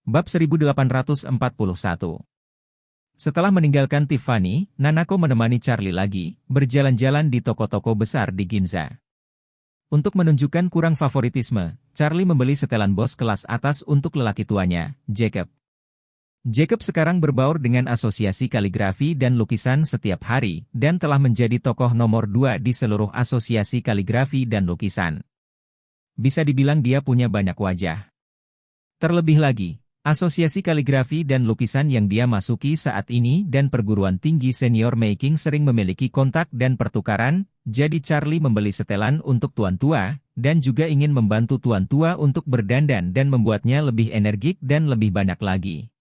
Bab 1841. Setelah meninggalkan Tiffany, Nanako menemani Charlie lagi, berjalan-jalan di toko-toko besar di Ginza. Untuk menunjukkan kurang favoritisme, Charlie membeli setelan bos kelas atas untuk lelaki tuanya, Jacob. Jacob sekarang berbaur dengan asosiasi kaligrafi dan lukisan setiap hari, dan telah menjadi tokoh nomor 2 di seluruh asosiasi kaligrafi dan lukisan. Bisa dibilang dia punya banyak wajah. Terlebih lagi, asosiasi kaligrafi dan lukisan yang dia masuki saat ini dan perguruan tinggi senior making sering memiliki kontak dan pertukaran, jadi Charlie membeli setelan untuk tuan tua, dan juga ingin membantu tuan tua untuk berdandan dan membuatnya lebih energik dan lebih banyak lagi.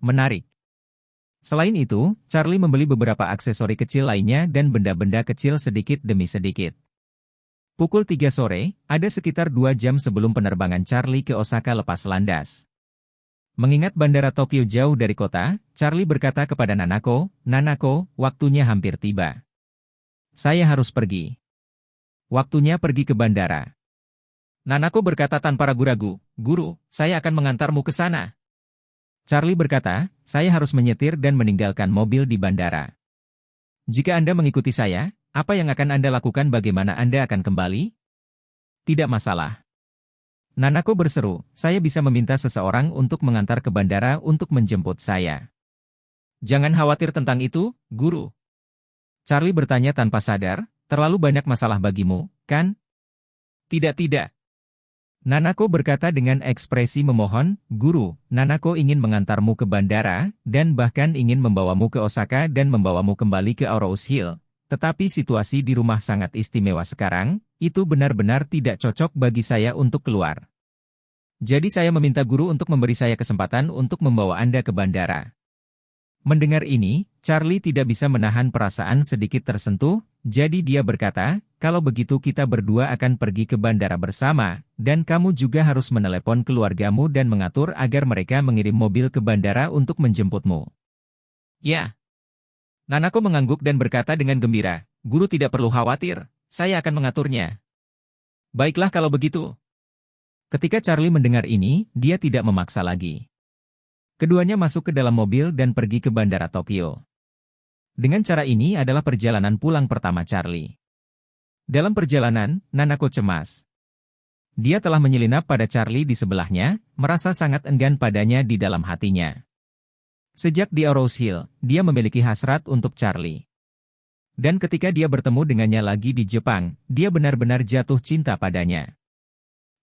Menarik. Selain itu, Charlie membeli beberapa aksesori kecil lainnya dan benda-benda kecil sedikit demi sedikit. Pukul 3 sore, ada sekitar 2 jam sebelum penerbangan Charlie ke Osaka lepas landas. Mengingat bandara Tokyo jauh dari kota, Charlie berkata kepada Nanako, "Nanako, waktunya hampir tiba. Saya harus pergi. Waktunya pergi ke bandara." Nanako berkata tanpa ragu-ragu, "Guru, saya akan mengantarmu ke sana." Charlie berkata, "Saya harus menyetir dan meninggalkan mobil di bandara. Jika Anda mengikuti saya, apa yang akan Anda lakukan, bagaimana Anda akan kembali?" "Tidak masalah." Nanako berseru, "Saya bisa meminta seseorang untuk mengantar ke bandara untuk menjemput saya." "Jangan khawatir tentang itu, Guru." Charlie bertanya tanpa sadar, "Terlalu banyak masalah bagimu, kan?" "Tidak. Nanako berkata dengan ekspresi memohon, "Guru, Nanako ingin mengantarmu ke bandara, dan bahkan ingin membawamu ke Osaka dan membawamu kembali ke Aarous Hill. Tetapi situasi di rumah sangat istimewa sekarang, itu benar-benar tidak cocok bagi saya untuk keluar. Jadi saya meminta guru untuk memberi saya kesempatan untuk membawa Anda ke bandara." Mendengar ini, Charlie tidak bisa menahan perasaan sedikit tersentuh, jadi dia berkata, "Kalau begitu kita berdua akan pergi ke bandara bersama, dan kamu juga harus menelepon keluargamu dan mengatur agar mereka mengirim mobil ke bandara untuk menjemputmu." "Ya." Nanako mengangguk dan berkata dengan gembira, "Guru tidak perlu khawatir, saya akan mengaturnya." "Baiklah kalau begitu." Ketika Charlie mendengar ini, dia tidak memaksa lagi. Keduanya masuk ke dalam mobil dan pergi ke bandara Tokyo. Dengan cara ini adalah perjalanan pulang pertama Charlie. Dalam perjalanan, Nanako cemas. Dia telah menyelinap pada Charlie di sebelahnya, merasa sangat enggan padanya di dalam hatinya. Sejak di Aarous Hill, dia memiliki hasrat untuk Charlie. Dan ketika dia bertemu dengannya lagi di Jepang, dia benar-benar jatuh cinta padanya.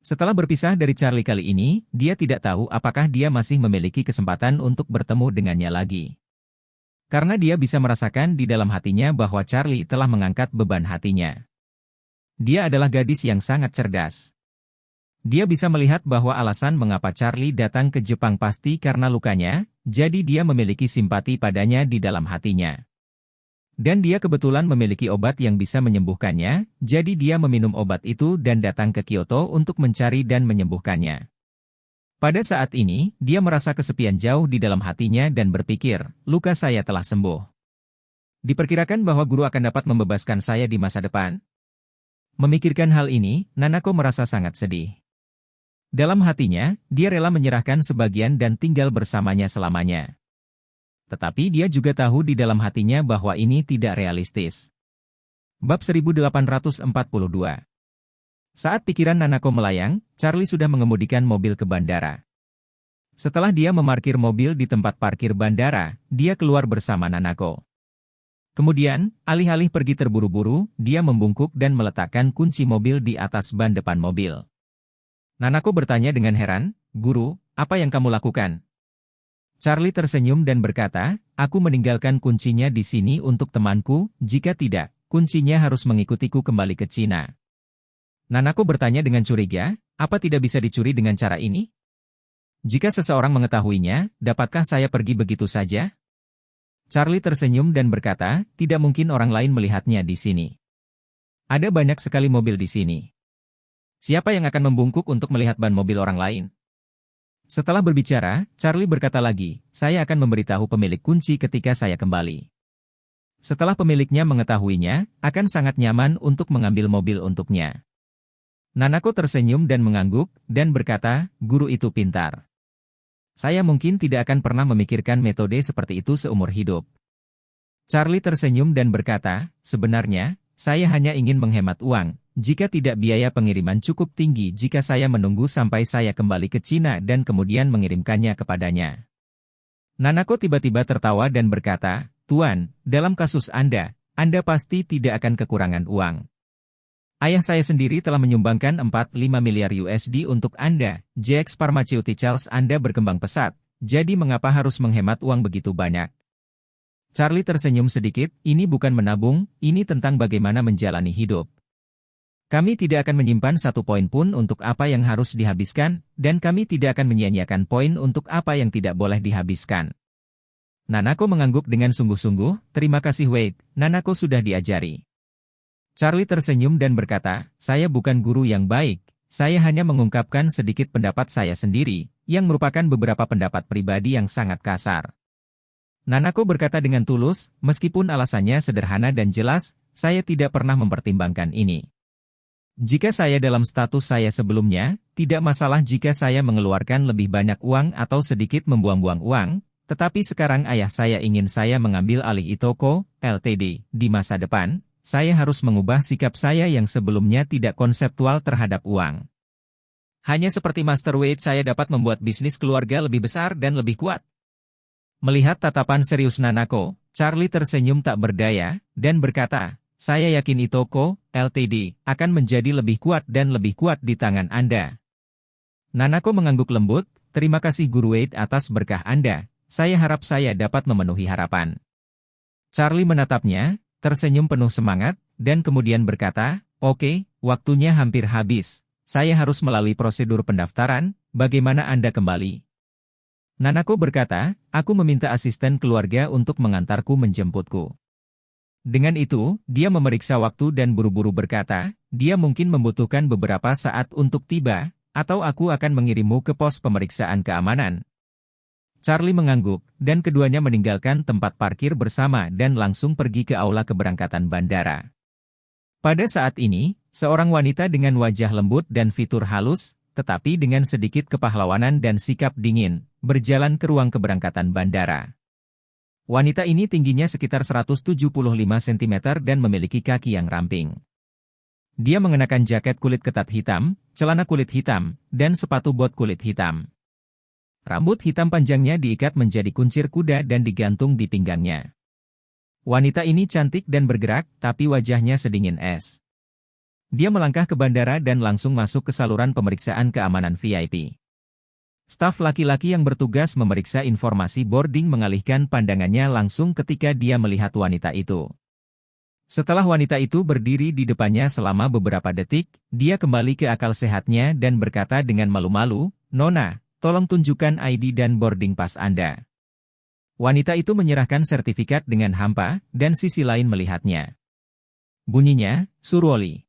Setelah berpisah dari Charlie kali ini, dia tidak tahu apakah dia masih memiliki kesempatan untuk bertemu dengannya lagi. Karena dia bisa merasakan di dalam hatinya bahwa Charlie telah mengangkat beban hatinya. Dia adalah gadis yang sangat cerdas. Dia bisa melihat bahwa alasan mengapa Charlie datang ke Jepang pasti karena lukanya, jadi dia memiliki simpati padanya di dalam hatinya. Dan dia kebetulan memiliki obat yang bisa menyembuhkannya, jadi dia meminum obat itu dan datang ke Kyoto untuk mencari dan menyembuhkannya. Pada saat ini, dia merasa kesepian jauh di dalam hatinya dan berpikir, "Luka saya telah sembuh. Diperkirakan bahwa guru akan dapat membebaskan saya di masa depan." Memikirkan hal ini, Nanako merasa sangat sedih. Dalam hatinya, dia rela menyerahkan sebagian dan tinggal bersamanya selamanya. Tetapi dia juga tahu di dalam hatinya bahwa ini tidak realistis. Bab 1842. Saat pikiran Nanako melayang, Charlie sudah mengemudikan mobil ke bandara. Setelah dia memarkir mobil di tempat parkir bandara, dia keluar bersama Nanako. Kemudian, alih-alih pergi terburu-buru, dia membungkuk dan meletakkan kunci mobil di atas ban depan mobil. Nanako bertanya dengan heran, "Guru, apa yang kamu lakukan?" Charlie tersenyum dan berkata, "Aku meninggalkan kuncinya di sini untuk temanku, jika tidak, kuncinya harus mengikutiku kembali ke Cina." Nanako bertanya dengan curiga, "Apa tidak bisa dicuri dengan cara ini? Jika seseorang mengetahuinya, dapatkah saya pergi begitu saja?" Charlie tersenyum dan berkata, "Tidak mungkin orang lain melihatnya di sini. Ada banyak sekali mobil di sini. Siapa yang akan membungkuk untuk melihat ban mobil orang lain?" Setelah berbicara, Charlie berkata lagi, "Saya akan memberitahu pemilik kunci ketika saya kembali. Setelah pemiliknya mengetahuinya, akan sangat nyaman untuk mengambil mobil untuknya." Nanako tersenyum dan mengangguk, dan berkata, "Guru itu pintar. Saya mungkin tidak akan pernah memikirkan metode seperti itu seumur hidup. Charlie tersenyum dan berkata, sebenarnya, saya hanya ingin menghemat uang, jika tidak biaya pengiriman cukup tinggi jika saya menunggu sampai saya kembali ke Cina dan kemudian mengirimkannya kepadanya. Nanako tiba-tiba tertawa dan berkata, Tuan, dalam kasus Anda pasti tidak akan kekurangan uang. Ayah saya sendiri telah menyumbangkan 45 miliar USD untuk Anda, JX Pharmaceuticals Anda berkembang pesat, jadi mengapa harus menghemat uang begitu banyak? Charlie tersenyum sedikit, ini bukan menabung, ini tentang bagaimana menjalani hidup. Kami tidak akan menyimpan satu poin pun untuk apa yang harus dihabiskan, dan kami tidak akan menyia-nyiakan poin untuk apa yang tidak boleh dihabiskan. Nanako mengangguk dengan sungguh-sungguh, terima kasih Wade, Nanako sudah diajari. Charlie tersenyum dan berkata, saya bukan guru yang baik, saya hanya mengungkapkan sedikit pendapat saya sendiri, yang merupakan beberapa pendapat pribadi yang sangat kasar. Nanako berkata dengan tulus, meskipun alasannya sederhana dan jelas, saya tidak pernah mempertimbangkan ini. Jika saya dalam status saya sebelumnya, tidak masalah jika saya mengeluarkan lebih banyak uang atau sedikit membuang-buang uang, tetapi sekarang ayah saya ingin saya mengambil alih Itoko, Ltd, di masa depan, saya harus mengubah sikap saya yang sebelumnya tidak konseptual terhadap uang. Hanya seperti Master Wade saya dapat membuat bisnis keluarga lebih besar dan lebih kuat. Melihat tatapan serius Nanako, Charlie tersenyum tak berdaya, dan berkata, saya yakin Itoko, Ltd, akan menjadi lebih kuat dan lebih kuat di tangan Anda. Nanako mengangguk lembut, terima kasih Guru Wade atas berkah Anda, saya harap saya dapat memenuhi harapan. Charlie menatapnya, tersenyum penuh semangat, dan kemudian berkata, oke, waktunya hampir habis, saya harus melalui prosedur pendaftaran, bagaimana Anda kembali? Nanako berkata, aku meminta asisten keluarga untuk mengantarku menjemputku. Dengan itu, dia memeriksa waktu dan buru-buru berkata, dia mungkin membutuhkan beberapa saat untuk tiba, atau aku akan mengirimmu ke pos pemeriksaan keamanan. Charlie mengangguk, dan keduanya meninggalkan tempat parkir bersama dan langsung pergi ke aula keberangkatan bandara. Pada saat ini, seorang wanita dengan wajah lembut dan fitur halus, tetapi dengan sedikit kepahlawanan dan sikap dingin, berjalan ke ruang keberangkatan bandara. Wanita ini tingginya sekitar 175 cm dan memiliki kaki yang ramping. Dia mengenakan jaket kulit ketat hitam, celana kulit hitam, dan sepatu bot kulit hitam. Rambut hitam panjangnya diikat menjadi kuncir kuda dan digantung di pinggangnya. Wanita ini cantik dan bergerak, tapi wajahnya sedingin es. Dia melangkah ke bandara dan langsung masuk ke saluran pemeriksaan keamanan VIP. Staf laki-laki yang bertugas memeriksa informasi boarding mengalihkan pandangannya langsung ketika dia melihat wanita itu. Setelah wanita itu berdiri di depannya selama beberapa detik, dia kembali ke akal sehatnya dan berkata dengan malu-malu, Nona, tolong tunjukkan ID dan boarding pass Anda. Wanita itu menyerahkan sertifikat dengan hampa, dan sisi lain melihatnya. Bunyinya, Surwoli.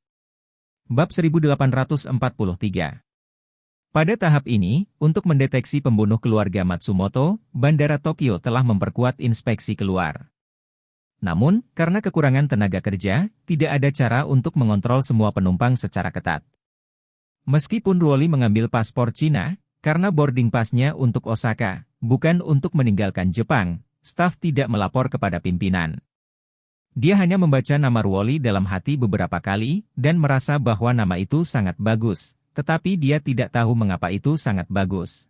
Bab 1843. Pada tahap ini, untuk mendeteksi pembunuh keluarga Matsumoto, Bandara Tokyo telah memperkuat inspeksi keluar. Namun, karena kekurangan tenaga kerja, tidak ada cara untuk mengontrol semua penumpang secara ketat. Meskipun Ruoli mengambil paspor Cina, karena boarding pass-nya untuk Osaka, bukan untuk meninggalkan Jepang, staf tidak melapor kepada pimpinan. Dia hanya membaca nama Ruoli dalam hati beberapa kali, dan merasa bahwa nama itu sangat bagus, tetapi dia tidak tahu mengapa itu sangat bagus.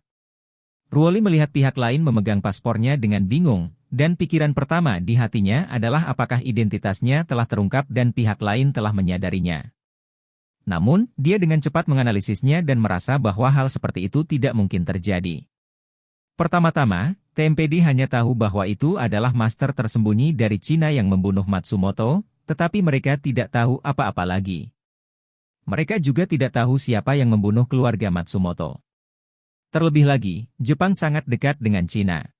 Ruoli melihat pihak lain memegang paspornya dengan bingung, dan pikiran pertama di hatinya adalah apakah identitasnya telah terungkap dan pihak lain telah menyadarinya. Namun, dia dengan cepat menganalisisnya dan merasa bahwa hal seperti itu tidak mungkin terjadi. Pertama-tama, TMPD hanya tahu bahwa itu adalah master tersembunyi dari Cina yang membunuh Matsumoto, tetapi mereka tidak tahu apa-apa lagi. Mereka juga tidak tahu siapa yang membunuh keluarga Matsumoto. Terlebih lagi, Jepang sangat dekat dengan Cina.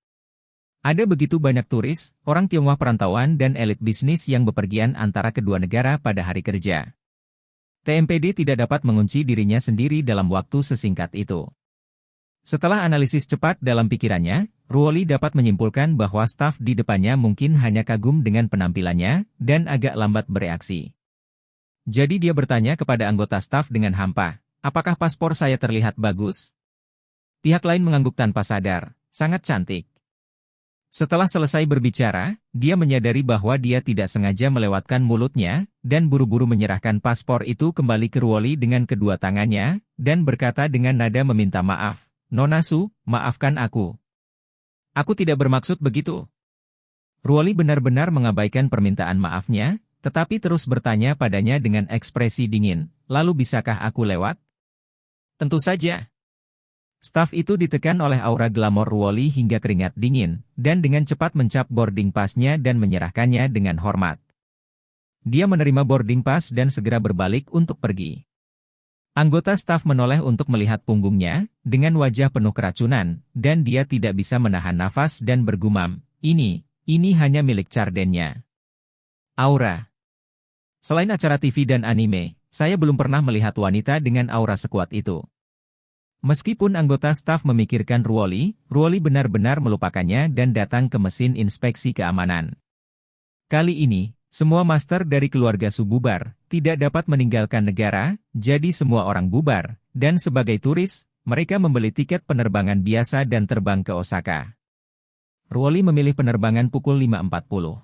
Ada begitu banyak turis, orang Tionghoa perantauan dan elit bisnis yang bepergian antara kedua negara pada hari kerja. TMPD tidak dapat mengunci dirinya sendiri dalam waktu sesingkat itu. Setelah analisis cepat dalam pikirannya, Ruoli dapat menyimpulkan bahwa staf di depannya mungkin hanya kagum dengan penampilannya, dan agak lambat bereaksi. Jadi dia bertanya kepada anggota staf dengan hampa, apakah paspor saya terlihat bagus? Pihak lain mengangguk tanpa sadar, sangat cantik. Setelah selesai berbicara, dia menyadari bahwa dia tidak sengaja melewatkan mulutnya, dan buru-buru menyerahkan paspor itu kembali ke Ruoli dengan kedua tangannya, dan berkata dengan nada meminta maaf, "Nona Su, maafkan aku. Aku tidak bermaksud begitu." Ruoli benar-benar mengabaikan permintaan maafnya, tetapi terus bertanya padanya dengan ekspresi dingin, "Lalu bisakah aku lewat?" "Tentu saja." Staf itu ditekan oleh aura glamor Ruoli hingga keringat dingin, dan dengan cepat mencap boarding pass-nya dan menyerahkannya dengan hormat. Dia menerima boarding pass dan segera berbalik untuk pergi. Anggota staf menoleh untuk melihat punggungnya, dengan wajah penuh keracunan, dan dia tidak bisa menahan nafas dan bergumam, ini hanya milik Charden-nya. Aura. Selain acara TV dan anime, saya belum pernah melihat wanita dengan aura sekuat itu. Meskipun anggota staf memikirkan Ruoli benar-benar melupakannya dan datang ke mesin inspeksi keamanan. Kali ini, semua master dari keluarga Su bubar, tidak dapat meninggalkan negara, jadi semua orang bubar, dan sebagai turis, mereka membeli tiket penerbangan biasa dan terbang ke Osaka. Ruoli memilih penerbangan pukul 5.40.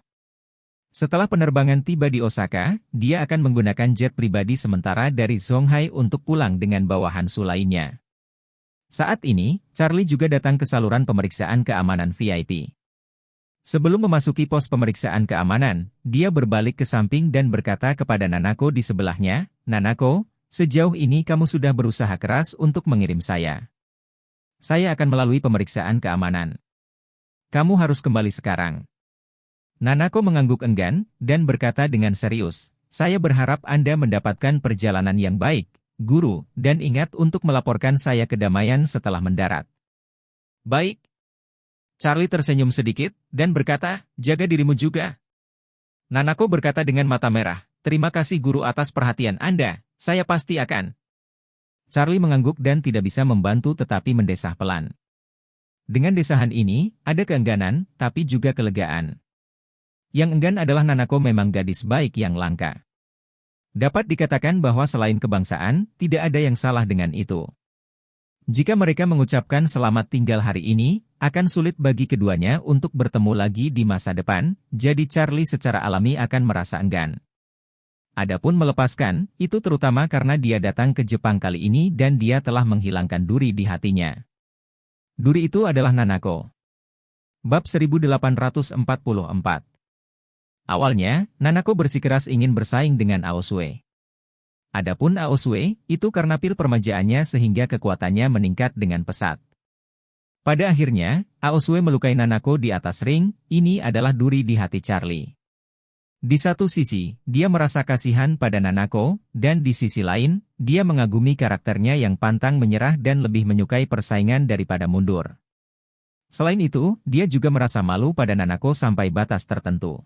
Setelah penerbangan tiba di Osaka, dia akan menggunakan jet pribadi sementara dari Songhai untuk pulang dengan bawahan Su lainnya. Saat ini, Charlie juga datang ke saluran pemeriksaan keamanan VIP. Sebelum memasuki pos pemeriksaan keamanan, dia berbalik ke samping dan berkata kepada Nanako di sebelahnya, "Nanako, sejauh ini kamu sudah berusaha keras untuk mengirim saya. Saya akan melalui pemeriksaan keamanan. Kamu harus kembali sekarang." Nanako mengangguk enggan, dan berkata dengan serius, "Saya berharap Anda mendapatkan perjalanan yang baik, Guru, dan ingat untuk melaporkan saya kedamaian setelah mendarat." "Baik." Charlie tersenyum sedikit, dan berkata, "Jaga dirimu juga." Nanako berkata dengan mata merah, "Terima kasih guru atas perhatian Anda, saya pasti akan." Charlie mengangguk dan tidak bisa membantu tetapi mendesah pelan. Dengan desahan ini, ada keengganan, tapi juga kelegaan. Yang enggan adalah Nanako memang gadis baik yang langka. Dapat dikatakan bahwa selain kebangsaan, tidak ada yang salah dengan itu. Jika mereka mengucapkan selamat tinggal hari ini, akan sulit bagi keduanya untuk bertemu lagi di masa depan, jadi Charlie secara alami akan merasa enggan. Adapun melepaskan, itu terutama karena dia datang ke Jepang kali ini dan dia telah menghilangkan duri di hatinya. Duri itu adalah Nanako. Bab 1844. Awalnya, Nanako bersikeras ingin bersaing dengan Aosue. Adapun Aosue, itu karena pil permajaannya sehingga kekuatannya meningkat dengan pesat. Pada akhirnya, Aosue melukai Nanako di atas ring, ini adalah duri di hati Charlie. Di satu sisi, dia merasa kasihan pada Nanako, dan di sisi lain, dia mengagumi karakternya yang pantang menyerah dan lebih menyukai persaingan daripada mundur. Selain itu, dia juga merasa malu pada Nanako sampai batas tertentu.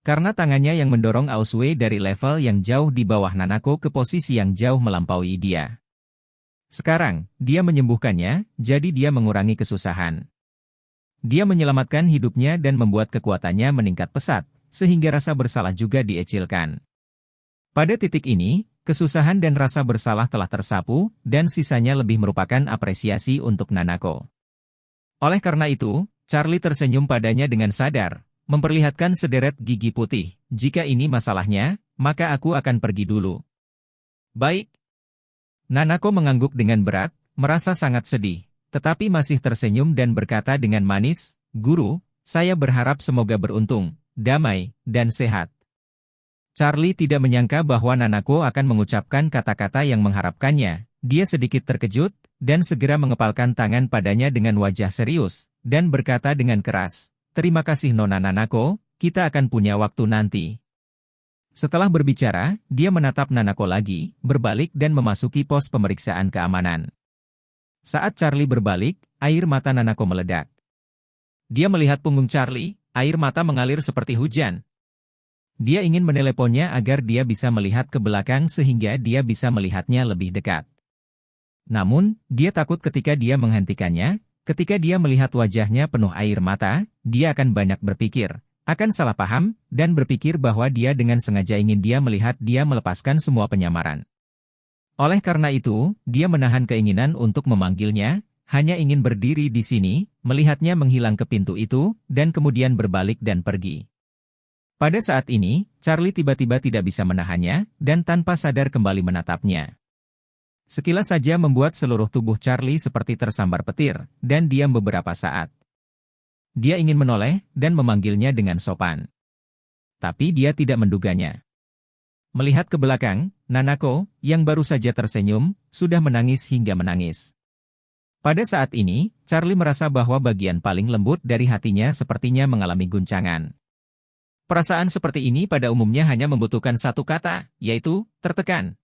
Karena tangannya yang mendorong Aosue dari level yang jauh di bawah Nanako ke posisi yang jauh melampaui dia. Sekarang, dia menyembuhkannya, jadi dia mengurangi kesusahan. Dia menyelamatkan hidupnya dan membuat kekuatannya meningkat pesat, sehingga rasa bersalah juga diecilkan. Pada titik ini, kesusahan dan rasa bersalah telah tersapu, dan sisanya lebih merupakan apresiasi untuk Nanako. Oleh karena itu, Charlie tersenyum padanya dengan sadar, memperlihatkan sederet gigi putih. "Jika ini masalahnya, maka aku akan pergi dulu." "Baik." Nanako mengangguk dengan berat, merasa sangat sedih, tetapi masih tersenyum dan berkata dengan manis, "Guru, saya berharap semoga beruntung, damai, dan sehat." Charlie tidak menyangka bahwa Nanako akan mengucapkan kata-kata yang mengharapkannya. Dia sedikit terkejut, dan segera mengepalkan tangan padanya dengan wajah serius, dan berkata dengan keras, "Terima kasih Nona Nanako, kita akan punya waktu nanti." Setelah berbicara, dia menatap Nanako lagi, berbalik dan memasuki pos pemeriksaan keamanan. Saat Charlie berbalik, air mata Nanako meledak. Dia melihat punggung Charlie, air mata mengalir seperti hujan. Dia ingin meneleponnya agar dia bisa melihat ke belakang sehingga dia bisa melihatnya lebih dekat. Namun, dia takut ketika dia menghentikannya. Ketika dia melihat wajahnya penuh air mata, dia akan banyak berpikir, akan salah paham, dan berpikir bahwa dia dengan sengaja ingin dia melihat dia melepaskan semua penyamaran. Oleh karena itu, dia menahan keinginan untuk memanggilnya, hanya ingin berdiri di sini, melihatnya menghilang ke pintu itu, dan kemudian berbalik dan pergi. Pada saat ini, Charlie tiba-tiba tidak bisa menahannya, dan tanpa sadar kembali menatapnya. Sekilas saja membuat seluruh tubuh Charlie seperti tersambar petir, dan diam beberapa saat. Dia ingin menoleh, dan memanggilnya dengan sopan. Tapi dia tidak menduganya. Melihat ke belakang, Nanako, yang baru saja tersenyum, sudah menangis hingga menangis. Pada saat ini, Charlie merasa bahwa bagian paling lembut dari hatinya sepertinya mengalami guncangan. Perasaan seperti ini pada umumnya hanya membutuhkan satu kata, yaitu tertekan.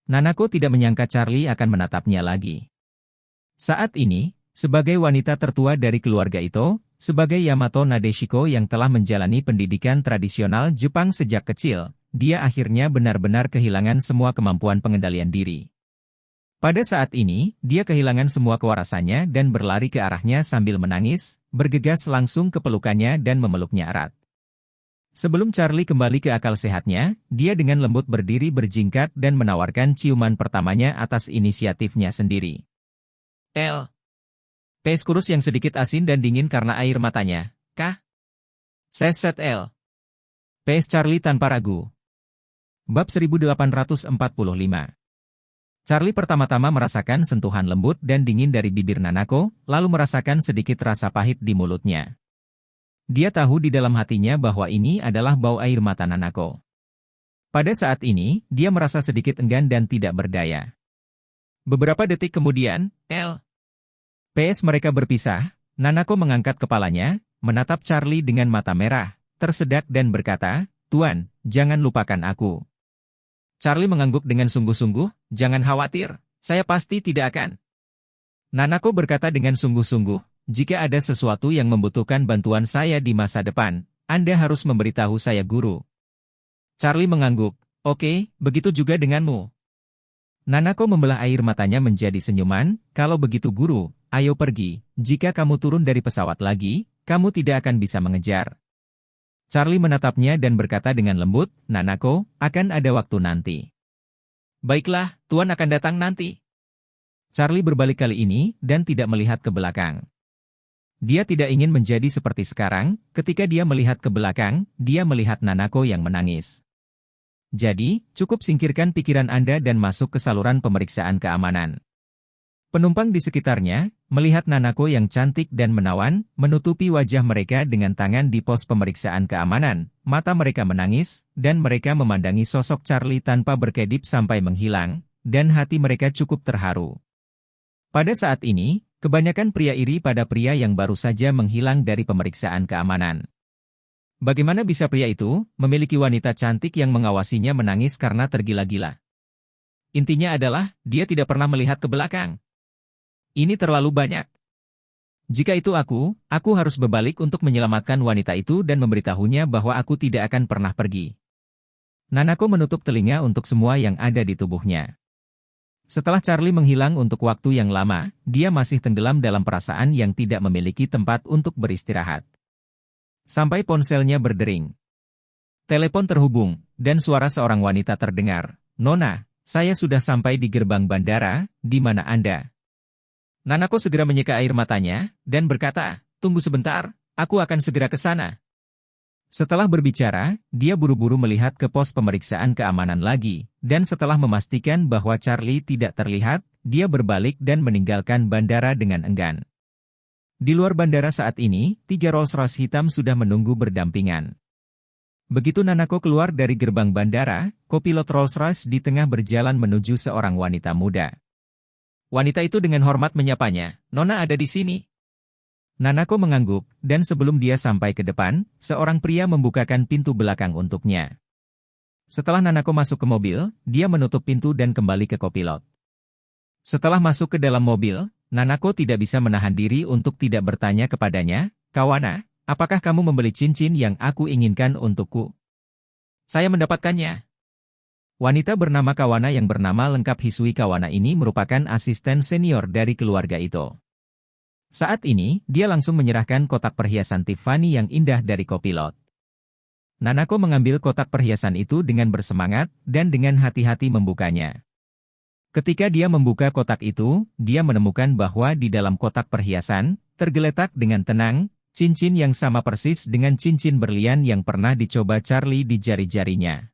Nanako tidak menyangka Charlie akan menatapnya lagi. Saat ini, sebagai wanita tertua dari keluarga itu, sebagai Yamato Nadeshiko yang telah menjalani pendidikan tradisional Jepang sejak kecil, dia akhirnya benar-benar kehilangan semua kemampuan pengendalian diri. Pada saat ini, dia kehilangan semua kewarasannya dan berlari ke arahnya sambil menangis, bergegas langsung ke pelukannya dan memeluknya erat. Sebelum Charlie kembali ke akal sehatnya, dia dengan lembut berdiri berjingkat dan menawarkan ciuman pertamanya atas inisiatifnya sendiri. Pace kurus yang sedikit asin dan dingin karena air matanya. Kah? Seset L. Pace Charlie tanpa ragu. Bab 1845. Charlie pertama-tama merasakan sentuhan lembut dan dingin dari bibir Nanako, lalu merasakan sedikit rasa pahit di mulutnya. Dia tahu di dalam hatinya bahwa ini adalah bau air mata Nanako. Pada saat ini, dia merasa sedikit enggan dan tidak berdaya. Beberapa detik kemudian, PS mereka berpisah, Nanako mengangkat kepalanya, menatap Charlie dengan mata merah, tersedak dan berkata, "Tuan, jangan lupakan aku." Charlie mengangguk dengan sungguh-sungguh, "Jangan khawatir, saya pasti tidak akan." Nanako berkata dengan sungguh-sungguh, "Jika ada sesuatu yang membutuhkan bantuan saya di masa depan, Anda harus memberitahu saya guru." Charlie mengangguk, "Oke, begitu juga denganmu." Nanako membelah air matanya menjadi senyuman, "Kalau begitu guru, ayo pergi, jika kamu turun dari pesawat lagi, kamu tidak akan bisa mengejar." Charlie menatapnya dan berkata dengan lembut, "Nanako, akan ada waktu nanti." "Baiklah, Tuan akan datang nanti." Charlie berbalik kali ini dan tidak melihat ke belakang. Dia tidak ingin menjadi seperti sekarang, ketika dia melihat ke belakang, dia melihat Nanako yang menangis. Jadi, cukup singkirkan pikiran Anda dan masuk ke saluran pemeriksaan keamanan. Penumpang di sekitarnya, melihat Nanako yang cantik dan menawan, menutupi wajah mereka dengan tangan di pos pemeriksaan keamanan, mata mereka menangis, dan mereka memandangi sosok Charlie tanpa berkedip sampai menghilang, dan hati mereka cukup terharu. Pada saat ini, kebanyakan pria iri pada pria yang baru saja menghilang dari pemeriksaan keamanan. Bagaimana bisa pria itu memiliki wanita cantik yang mengawasinya menangis karena tergila-gila? Intinya adalah, dia tidak pernah melihat ke belakang. Ini terlalu banyak. Jika itu aku harus berbalik untuk menyelamatkan wanita itu dan memberitahunya bahwa aku tidak akan pernah pergi. Nanako menutup telinga untuk semua yang ada di tubuhnya. Setelah Charlie menghilang untuk waktu yang lama, dia masih tenggelam dalam perasaan yang tidak memiliki tempat untuk beristirahat. Sampai ponselnya berdering. Telepon terhubung, dan suara seorang wanita terdengar. "Nona, saya sudah sampai di gerbang bandara, di mana Anda?" Nanako segera menyeka air matanya, dan berkata, "Tunggu sebentar, aku akan segera ke sana." Setelah berbicara, dia buru-buru melihat ke pos pemeriksaan keamanan lagi, dan setelah memastikan bahwa Charlie tidak terlihat, dia berbalik dan meninggalkan bandara dengan enggan. Di luar bandara saat ini, 3 Rolls-Royce hitam sudah menunggu berdampingan. Begitu Nanako keluar dari gerbang bandara, kopilot Rolls-Royce di tengah berjalan menuju seorang wanita muda. Wanita itu dengan hormat menyapanya, "Nona ada di sini." Nanako mengangguk, dan sebelum dia sampai ke depan, seorang pria membukakan pintu belakang untuknya. Setelah Nanako masuk ke mobil, dia menutup pintu dan kembali ke kopilot. Setelah masuk ke dalam mobil, Nanako tidak bisa menahan diri untuk tidak bertanya kepadanya, "Kawana, apakah kamu membeli cincin yang aku inginkan untukku?" "Saya mendapatkannya." Wanita bernama Kawana yang bernama lengkap Hisui Kawana ini merupakan asisten senior dari keluarga itu. Saat ini, dia langsung menyerahkan kotak perhiasan Tiffany yang indah dari kopilot. Nanako mengambil kotak perhiasan itu dengan bersemangat, dan dengan hati-hati membukanya. Ketika dia membuka kotak itu, dia menemukan bahwa di dalam kotak perhiasan, tergeletak dengan tenang, cincin yang sama persis dengan cincin berlian yang pernah dicoba Charlie di jari-jarinya.